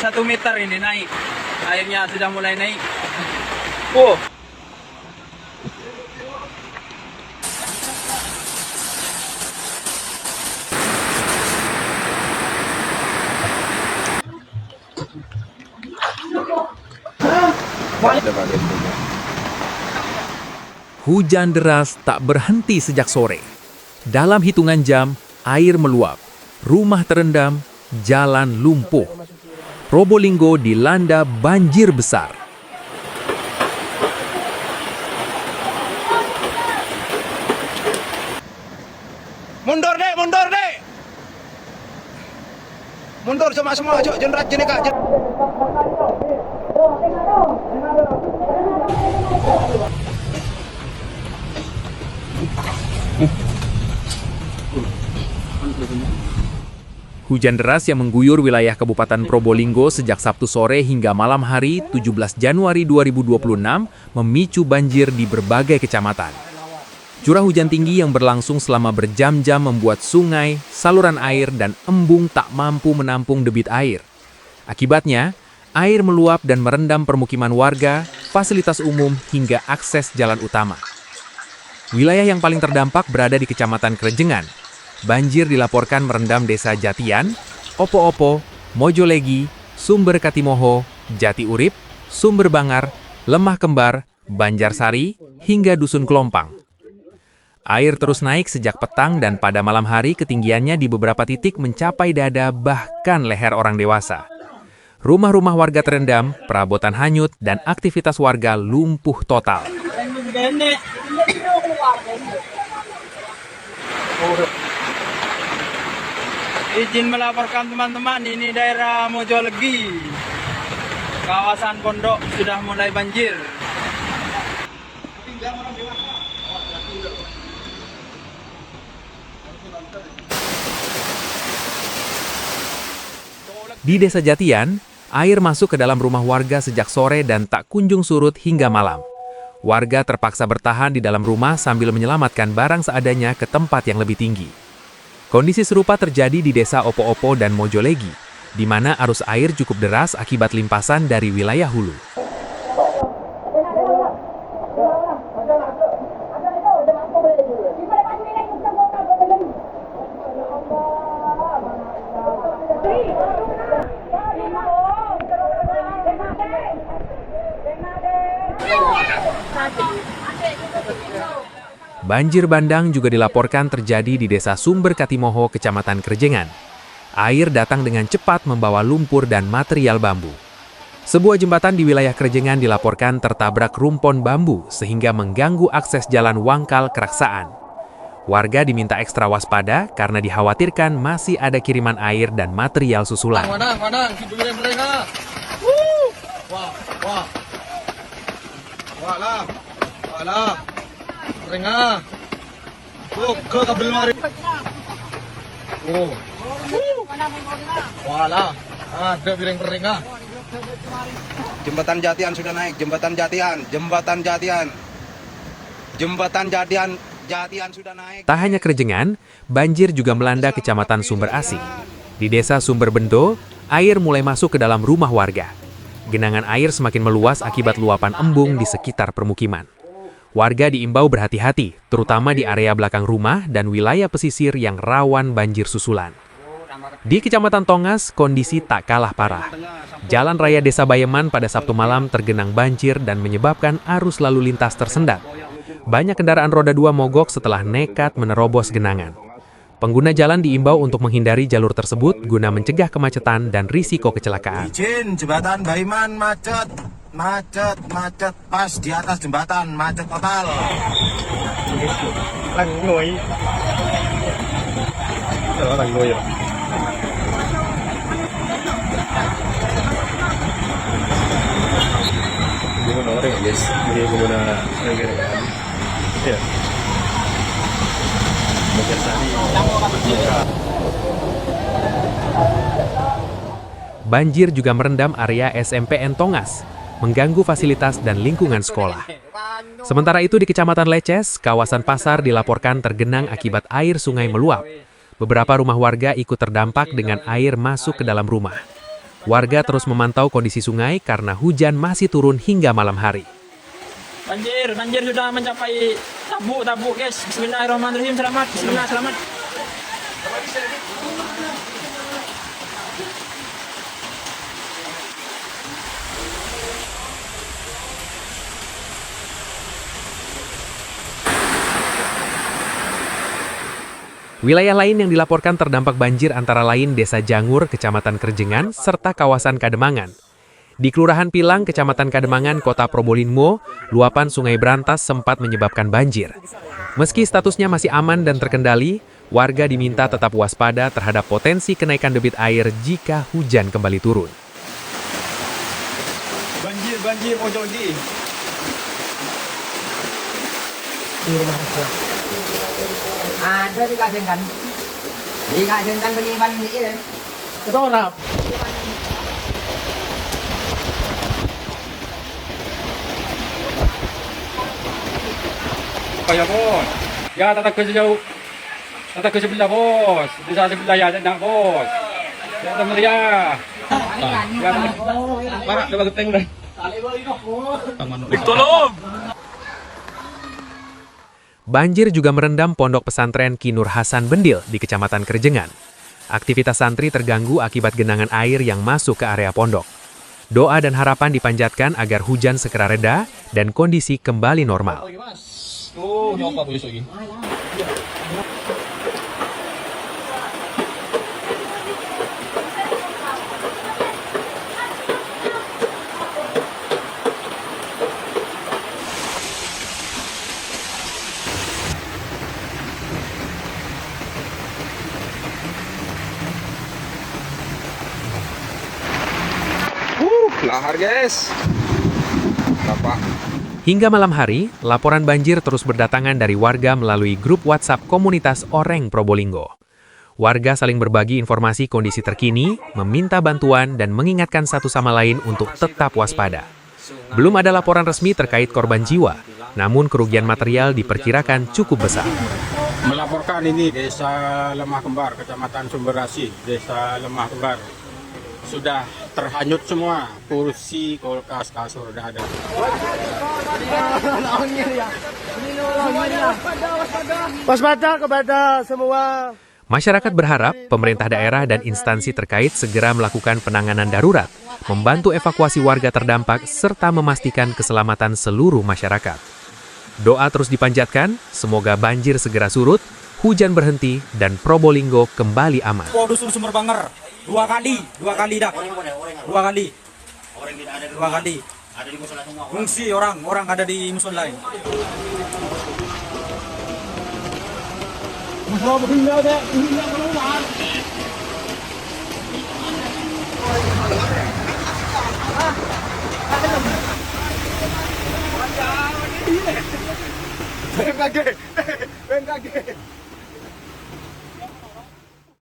1 meter ini naik. Airnya sudah mulai naik. Oh. Hujan deras tak berhenti sejak sore. Dalam hitungan jam, air meluap, rumah terendam, jalan lumpuh. Probolinggo dilanda banjir besar. Mundur dek, mundur dek. Mundur semua, cok, jenderat jenika. Hujan deras yang mengguyur wilayah Kabupaten Probolinggo sejak Sabtu sore hingga malam hari 17 Januari 2026 memicu banjir di berbagai kecamatan. Curah hujan tinggi yang berlangsung selama berjam-jam membuat sungai, saluran air, dan embung tak mampu menampung debit air. Akibatnya, air meluap dan merendam permukiman warga, fasilitas umum, hingga akses jalan utama. Wilayah yang paling terdampak berada di Kecamatan Krejengan. Banjir dilaporkan merendam desa Jatian, Opo-Opo, Mojolegi, Sumber Katimoho, Jati Urip, Sumber Bangar, Lemah Kembar, Banjarsari, hingga Dusun Kelompang. Air terus naik sejak petang dan pada malam hari ketinggiannya di beberapa titik mencapai dada bahkan leher orang dewasa. Rumah-rumah warga terendam, perabotan hanyut, dan aktivitas warga lumpuh total. Izin melaporkan teman-teman, ini daerah Mojolegi. Kawasan Pondok sudah mulai banjir. Di Desa Jatian, air masuk ke dalam rumah warga sejak sore dan tak kunjung surut hingga malam. Warga terpaksa bertahan di dalam rumah sambil menyelamatkan barang seadanya ke tempat yang lebih tinggi. Kondisi serupa terjadi di Desa Opo-Opo dan Mojolegi, di mana arus air cukup deras akibat limpasan dari wilayah hulu. Banjir bandang juga dilaporkan terjadi di Desa Sumber Katimoho, Kecamatan Krejengan. Air datang dengan cepat membawa lumpur dan material bambu. Sebuah jembatan di wilayah Krejengan dilaporkan tertabrak rumpon bambu sehingga mengganggu akses jalan Wangkal Keraksaan. Warga diminta ekstra waspada karena dikhawatirkan masih ada kiriman air dan material susulan. Rengah. Ke kabel mari. Oh. Walah. Ada piring rengah. Jembatan Jatian sudah naik, Jembatan Jatian sudah naik. Tak hanya Krejengan, banjir juga melanda Kecamatan Sumber Asi. Di Desa Sumber Bendo, air mulai masuk ke dalam rumah warga. Genangan air semakin meluas akibat luapan embung di sekitar permukiman. Warga diimbau berhati-hati, terutama di area belakang rumah dan wilayah pesisir yang rawan banjir susulan. Di Kecamatan Tongas, kondisi tak kalah parah. Jalan raya Desa Bayeman pada Sabtu malam tergenang banjir dan menyebabkan arus lalu lintas tersendat. Banyak kendaraan roda 2 mogok setelah nekat menerobos genangan. Pengguna jalan diimbau untuk menghindari jalur tersebut guna mencegah kemacetan dan risiko kecelakaan. Izin Jembatan Bayeman macet pas di atas jembatan, macet total. Langoy. Langoy. Gimana orang guys? Ini gimana ya. Banjir juga merendam area SMPN Tongas, mengganggu fasilitas dan lingkungan sekolah. Sementara itu di Kecamatan Leces, kawasan pasar dilaporkan tergenang akibat air sungai meluap. Beberapa rumah warga ikut terdampak dengan air masuk ke dalam rumah. Warga terus memantau kondisi sungai karena hujan masih turun hingga malam hari. Banjir sudah mencapai tabuk guys. Bismillahirrahmanirrahim. Selamat. Bismillah, selamat. Wilayah lain yang dilaporkan terdampak banjir antara lain Desa Jangur, Kecamatan Kerjengan, serta kawasan Kademangan. Di Kelurahan Pilang, Kecamatan Kademangan, Kota Probolinggo, luapan Sungai Brantas sempat menyebabkan banjir. Meski statusnya masih aman dan terkendali, warga diminta tetap waspada terhadap potensi kenaikan debit air jika hujan kembali turun. Banjir, pojok di. Ada di Kajengan. Di Kajengan penyimpanan ini. Itu orang. Kayak bos. Ya tetap ke sejauh. Tetap ke sebelah bos. Di sana sebelah ya nak bos. Ya teman ya. Ya Pak, coba keteng dah. Tolong. Banjir juga merendam pondok pesantren Ki Nur Hasan Bendil di Kecamatan Kerjengan. Aktivitas santri terganggu akibat genangan air yang masuk ke area pondok. Doa dan harapan dipanjatkan agar hujan segera reda dan kondisi kembali normal. Oh, nyoba boleh lagi. Lahar guys. Bapak. Hingga malam hari, laporan banjir terus berdatangan dari warga melalui grup WhatsApp komunitas Oreng Probolinggo. Warga saling berbagi informasi kondisi terkini, meminta bantuan dan mengingatkan satu sama lain untuk tetap waspada. Belum ada laporan resmi terkait korban jiwa, namun kerugian material diperkirakan cukup besar. Melaporkan ini Desa Lemah Kembar, Kecamatan Sumberasi, Desa Lemah Kembar. Sudah terhanyut semua, kursi, kulkas, kasur, udah ada. Waspada kepada semua. Masyarakat berharap pemerintah daerah dan instansi terkait segera melakukan penanganan darurat, membantu evakuasi warga terdampak, serta memastikan keselamatan seluruh masyarakat. Doa terus dipanjatkan, semoga banjir segera surut, hujan berhenti, dan Probolinggo kembali aman. Dusun Sumber Banger. Dua kali dah. Dua kali. Fungsi orang ada di musola lain. Ben kage.